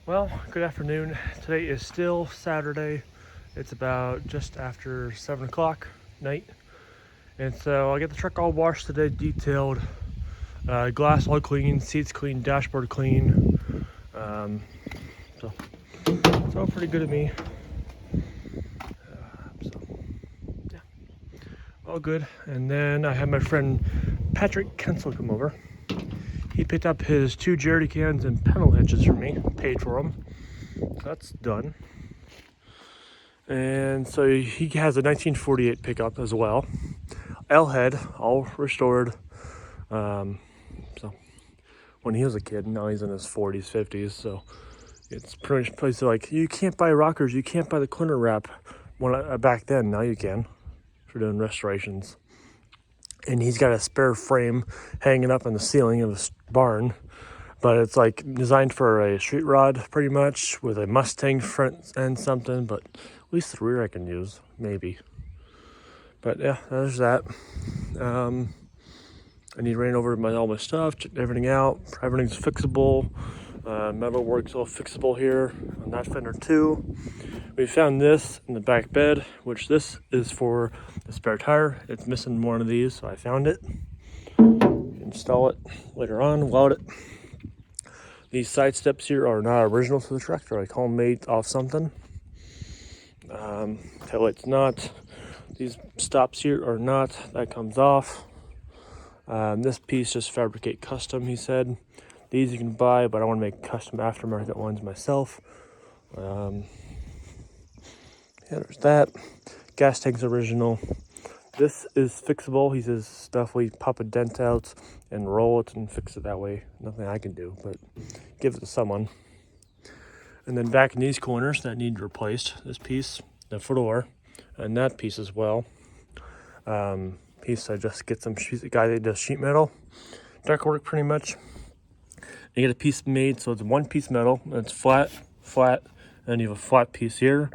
Well, good afternoon. Today is still Saturday. It's about just after 7 o'clock night. And so I get the truck all washed today, detailed. Glass all clean, seats clean, dashboard clean. Um, so it's all pretty good to me. So yeah, all good. And then I had my friend Patrick Kensel come over. He picked up his 2 jerry cans and pedal hitches for me, paid for them. So that's done. And so he has a 1948 pickup as well. L head, all restored. So when he was a kid, now he's in his 40s, 50s. So it's pretty much places like you can't buy rockers, you can't buy the corner wrap. When back then, now you can for doing restorations. And he's got a spare frame hanging up on the ceiling of his barn, but it's like designed for a street rod pretty much with a Mustang front and something, but at least the rear I can use, maybe. But yeah, there's that. I need to rain over all my stuff, check everything out. Everything's fixable. Metal work's all fixable here on that fender too. We found this in the back bed, which this is for the spare tire. It's missing one of these, so I found it. Install it later on, weld it. These side steps here are not original to the truck. They're like homemade off something. Taillight's not. These stops here are not. That comes off. This piece just fabricate custom, he said. These you can buy, but I want to make custom aftermarket ones myself. Yeah, there's that. Gas tank's original. This is fixable. He says stuff we pop a dent out and roll it and fix it that way. Nothing I can do, but give it to someone. And then back in these corners that need replaced, this piece, the floor, and that piece as well. Piece I just get some sheet, the guy that does sheet metal, duct work pretty much. You get a piece made so it's one piece metal, and it's flat, and then you have a flat piece here,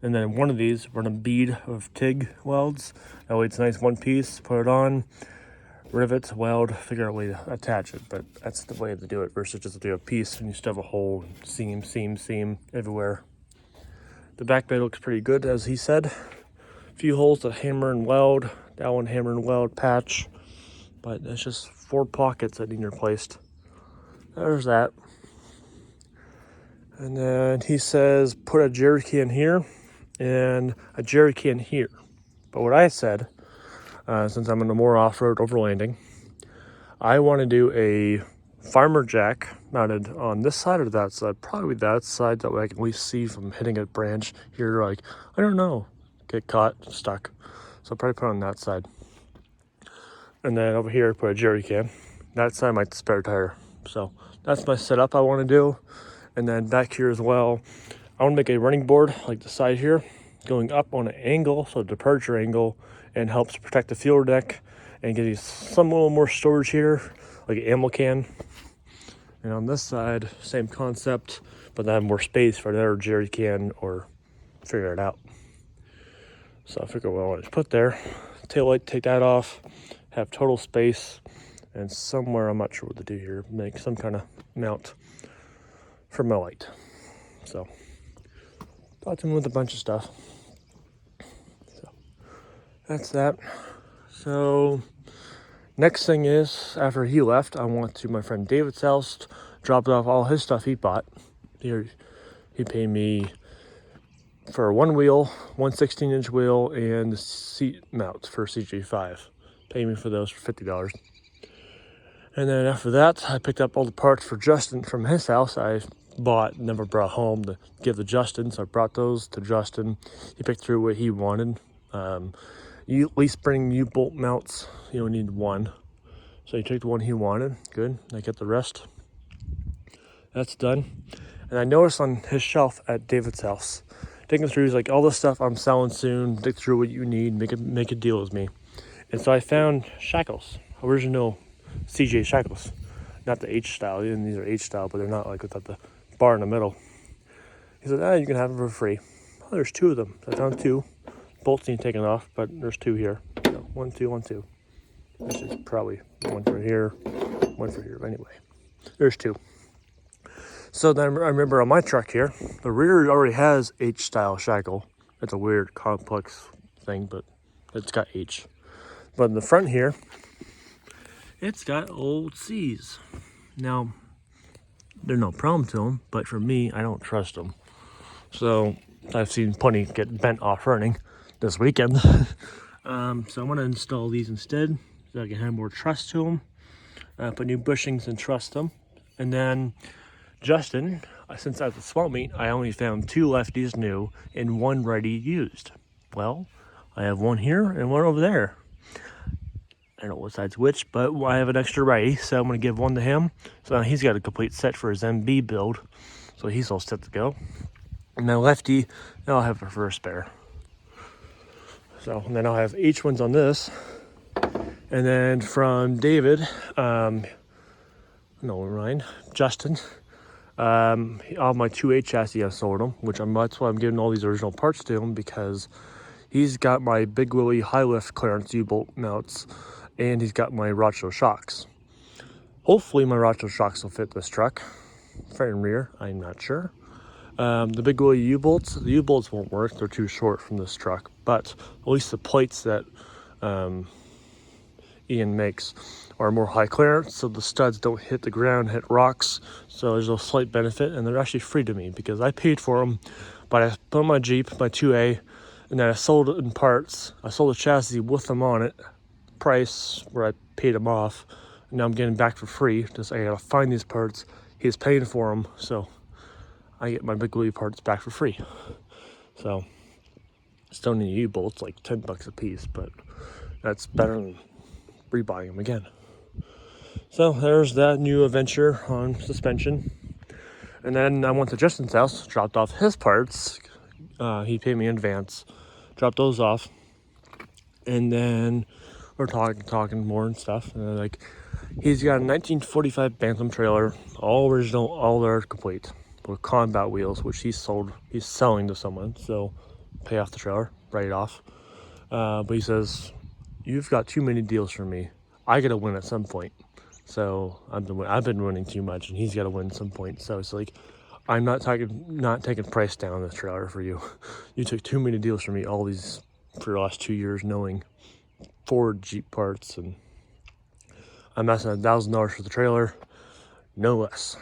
and then one of these run a bead of TIG welds. That way it's nice one piece, put it on, rivet, weld, figure out a way to attach it, but that's the way to do it versus just do a piece and you still have a hole, seam everywhere. The back bed looks pretty good, as he said. A few holes to hammer and weld, that one hammer and weld patch, but it's just 4 pockets that need replaced. There's that. And then he says put a jerry can here and a jerry can here. But what I said, since I'm in a more off-road overlanding, I want to do a farmer jack mounted on this side or that side, probably that side, that way I can at least see from hitting a branch here, like, I don't know, get caught, stuck. So I'll probably put it on that side. And then over here, put a jerry can. That side, my spare tire. So that's my setup I want to do. And then back here as well, I want to make a running board like the side here, going up on an angle, so departure angle, and helps protect the fuel deck and give you some little more storage here, like an ammo can. And on this side, same concept, but then more space for another jerry can or figure it out. So I figure what I want to put there. Tail light, take that off, have total space, and somewhere, I'm not sure what to do here, make some kind of mount for my light. So thought him with a bunch of stuff. So that's that. So next thing is, after he left, I went to my friend David's house, dropped off all his stuff he bought. He paid me for one wheel, one 16-inch wheel, and the seat mounts for CJ5. Paid me for those for $50. And then after that, I picked up all the parts for Justin from his house. I bought, never brought home to give to Justin, so I brought those to Justin. He picked through what he wanted. You at least bring U-bolt mounts. You don't need one. So he took the one he wanted. Good. I get the rest. That's done. And I noticed on his shelf at David's house, digging through, he's like, all this stuff I'm selling soon. Dig through what you need. Make a deal with me. And so I found shackles, original CJ shackles, not the H style. And these are H style, but they're not like without the bar in the middle. He said, you can have them for free. Oh, there's 2 of them. So I found 2. Bolts need taken off, but there's 2 here. So 1, 2, 1, 2. This is probably one for here, one for here. Anyway, there's 2. So then I remember on my truck here, the rear already has H-style shackle. It's a weird, complex thing, but it's got H. But in the front here, it's got old C's. Now, there's no problem to them, but for me, I don't trust them. So I've seen plenty get bent off running this weekend. So I'm gonna install these instead, so I can have more trust to them. Put new bushings and trust them. And then Justin, since at the swap meet, I only found 2 lefties new and 1 righty used. Well, I have 1 here and 1 over there. I don't know what side's which, but I have an extra righty, so I'm going to give 1 to him. So now he's got a complete set for his MB build, so he's all set to go. And then lefty, I'll have her for a spare. So, and then I'll have H ones on this. And then from David, Justin, all my 2A chassis I sold him, that's why I'm giving all these original parts to him, because he's got my Big Willie high lift clearance U-bolt mounts, and he's got my Rocho shocks. Hopefully my Rocho shocks will fit this truck, front and rear, I'm not sure. The Big Willie U-bolts, the U-bolts won't work, they're too short from this truck, but at least the plates that Ian makes are more high clearance, so the studs don't hit the ground, hit rocks, so there's a slight benefit, and they're actually free to me because I paid for them, but I put on my Jeep, my 2A, and then I sold it in parts. I sold the chassis with them on it, price where I paid him off, and now I'm getting back for free. Just I gotta find these parts. He's paying for them, so I get my Big Willie parts back for free. So still need U-bolts, like $10 a piece, but that's better than rebuying them again. So there's that new adventure on suspension. And then I went to Justin's house, dropped off his parts. He paid me in advance, dropped those off, and then we're talking more and stuff. And then, he's got a 1945 Bantam trailer, all original, all there complete, with combat wheels, which he's selling to someone. So pay off the trailer, write it off. But he says, "You've got too many deals for me. I gotta win at some point." So I've been winning too much, and he's got to win at some point. So it's like, I'm not taking price down on this trailer for you. You took too many deals for me all these for the last 2 years, knowing Ford Jeep parts, and I'm asking $1,000 for the trailer, no less.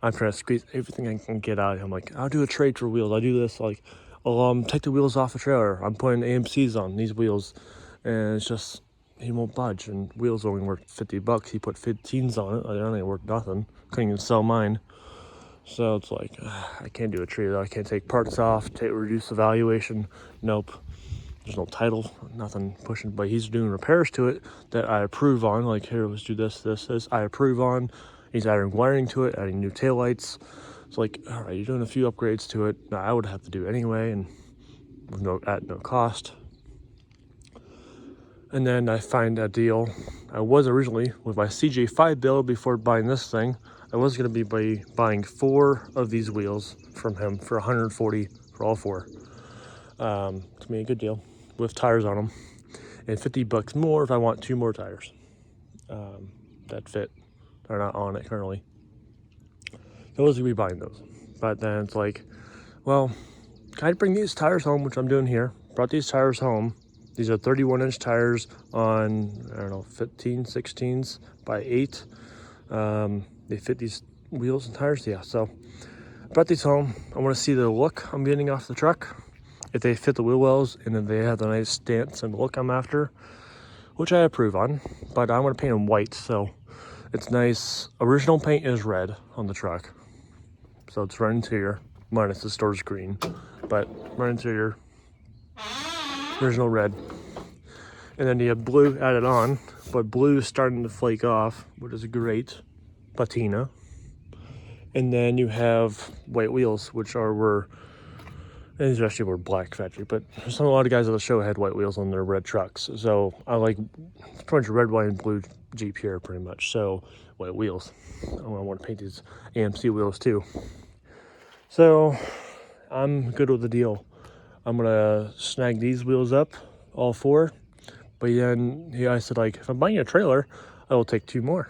I'm trying to squeeze everything I can get out of him. Like, I'll do a trade for wheels. I'll do this. Like, take the wheels off the trailer. I'm putting AMCs on these wheels, and it's just, he won't budge, and wheels only worth $50. He put 15s on it. I don't think worth nothing. Couldn't even sell mine. So it's like, I can't do a trade. I can't take parts off, reduce the valuation. Nope. There's no title, nothing pushing. But he's doing repairs to it that I approve on. Like, here, let's do this. I approve on. He's adding wiring to it, adding new taillights. It's like, all right, you're doing a few upgrades to it. Now, I would have to do anyway, and at no cost. And then I find a deal. I was originally, with my CJ5 build before buying this thing, I was going to be buying 4 of these wheels from him for $140 for all 4. To me, a good deal with tires on them, and $50 more if I want 2 more tires that fit. They're not on it currently. So I was going to be buying those, but then it's like, well, can I bring these tires home, which I'm doing here? Brought these tires home. These are 31-inch tires on, 15, 16s by 8. They fit these wheels and tires, yeah. So I brought these home. I want to see the look I'm getting off the truck, if they fit the wheel wells, and if they have the nice stance and look I'm after, which I approve on. But I want to paint them white, so it's nice. Original paint is red on the truck, so it's red interior, minus the store's green, but red interior, original red. And then you have blue added on, but blue is starting to flake off, which is great, patina. And then you have white wheels, which were these actually were black factory, but a lot of guys at the show had white wheels on their red trucks. So I like pretty much red, white, and blue Jeep here, pretty much. So white wheels. I want to paint these AMC wheels too. So I'm good with the deal. I'm gonna snag these wheels up, all 4. But then I said, like, if I'm buying a trailer, I will take 2 more.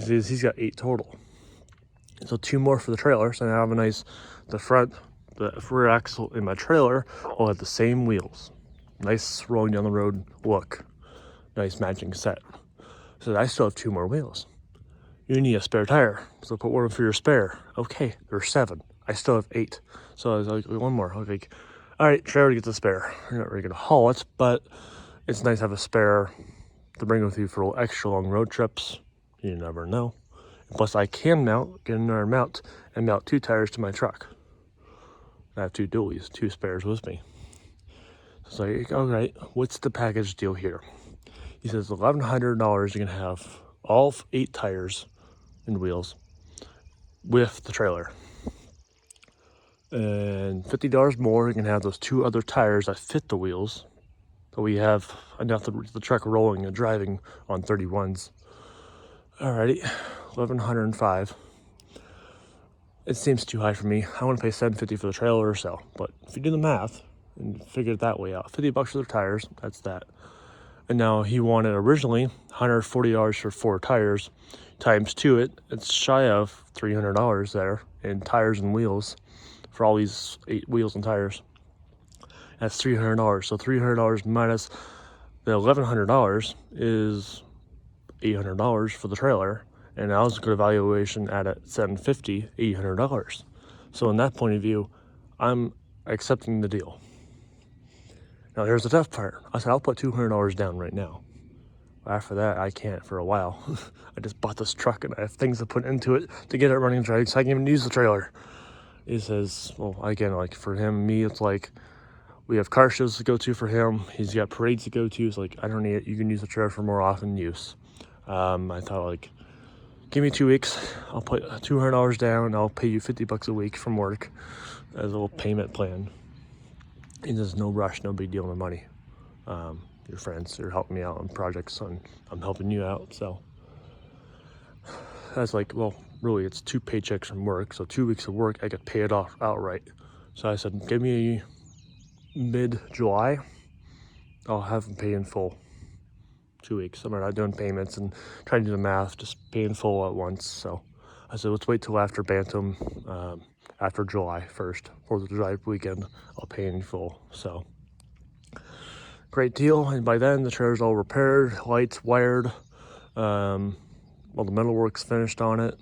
because he's got 8 total. So 2 more for the trailer. So now I have a nice, the rear axle in my trailer will have the same wheels. Nice rolling down the road look. Nice matching set. So I still have 2 more wheels. You need a spare tire, so put one for your spare. Okay, there's 7. I still have 8. So I was like, one more. I was like, all right, trailer gets a spare. You're not really gonna haul it, but it's nice to have a spare to bring with you for extra long road trips. You never know. Plus, I can get another mount and mount 2 tires to my truck. I have 2 dualies, 2 spares with me. So it's like, all right, what's the package deal here? He says $1,100. You can have all 8 tires and wheels with the trailer, and $50 more. You can have those 2 other tires that fit the wheels. So we have enough to the truck rolling and driving on 31s. Alrighty, $1,105. It seems too high for me. I want to pay $750 for the trailer or so. But if you do the math and figure it that way out, $50 for the tires, that's that. And now he wanted originally $140 for 4 tires, times 2 it. It's shy of $300 there in tires and wheels for all these 8 wheels and tires. That's $300. So $300 minus the $1,100 is $800 for the trailer. And I was a good evaluation at $750, $800. So in that point of view, I'm accepting the deal. Now here's the tough part. I said, I'll put $200 down right now. After that, I can't for a while. I just bought this truck and I have things to put into it to get it running right, so I can even use the trailer. He says, well, again, like for him, me, it's like we have car shows to go to for him. He's got parades to go to. It's like, I don't need it. You can use the trailer for more often use. I thought, like, give me 2 weeks. I'll put $200 down and I'll pay you $50 a week from work as a little payment plan. And there's no rush, no big deal on the money. Your friends are helping me out on projects and I'm helping you out. So that's like, well, really it's 2 paychecks from work. So 2 weeks of work, I could pay it off outright. So I said, give me mid-July. I'll have them pay in full. 2 weeks. I'm not doing payments and trying to do the math, just pay in full at once. So I said, let's wait till after Bantam, after July 1st, 4th of July weekend, I'll pay in full. So great deal. And by then the trailer's all repaired, lights wired, all the metal work's finished on it.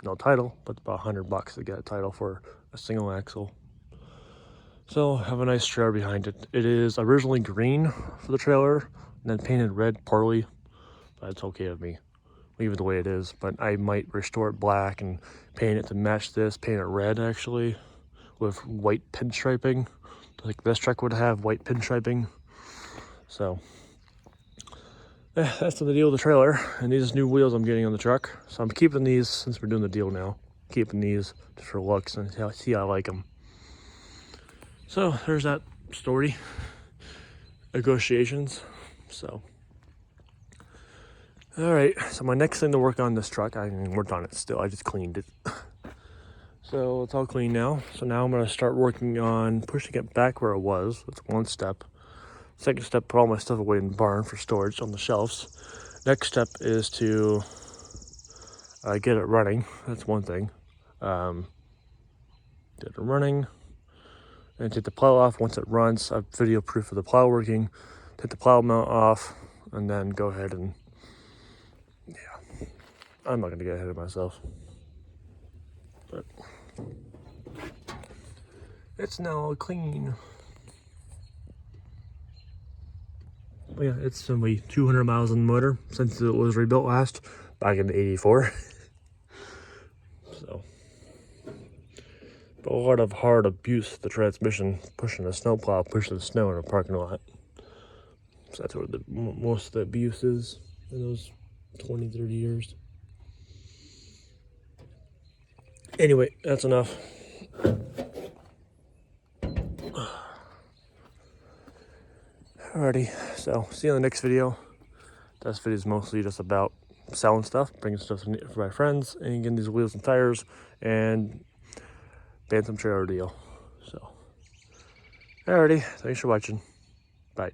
No title, but about $100 to get a title for a single axle. So have a nice trailer behind it. It is originally green for the trailer and then painted red partly, but it's okay with me. Leave it the way it is, but I might restore it black and paint it to match this, paint it red actually, with white pinstriping, like this truck would have white pinstriping. So that's the deal with the trailer, and these new wheels I'm getting on the truck. So I'm keeping these since we're doing the deal now, keeping these just for looks and see how I like them. So there's that story, negotiations. So all right, so my next thing to work on this truck, I haven't worked on it still, I just cleaned it. So it's all clean now. So now I'm gonna start working on pushing it back where it was. That's one step. Second step, put all my stuff away in the barn for storage on the shelves. Next step is to get it running. That's one thing. Get it running and take the plow off. Once it runs, I have video proof of the plow working. Take the plow mount off and then go ahead and, yeah, I'm not gonna get ahead of myself. But it's now clean. But yeah, it's only 200 miles on the motor since it was rebuilt last, back in '84. So, but a lot of hard abuse of the transmission, pushing the snowplow, pushing the snow in a parking lot. So that's where most of the abuse is in those 20, 30 years. Anyway, that's enough. Alrighty, so see you in the next video. This video is mostly just about selling stuff, bringing stuff for my friends, and getting these wheels and tires, and Bantam trailer deal. So, alrighty, thanks for watching. Bye.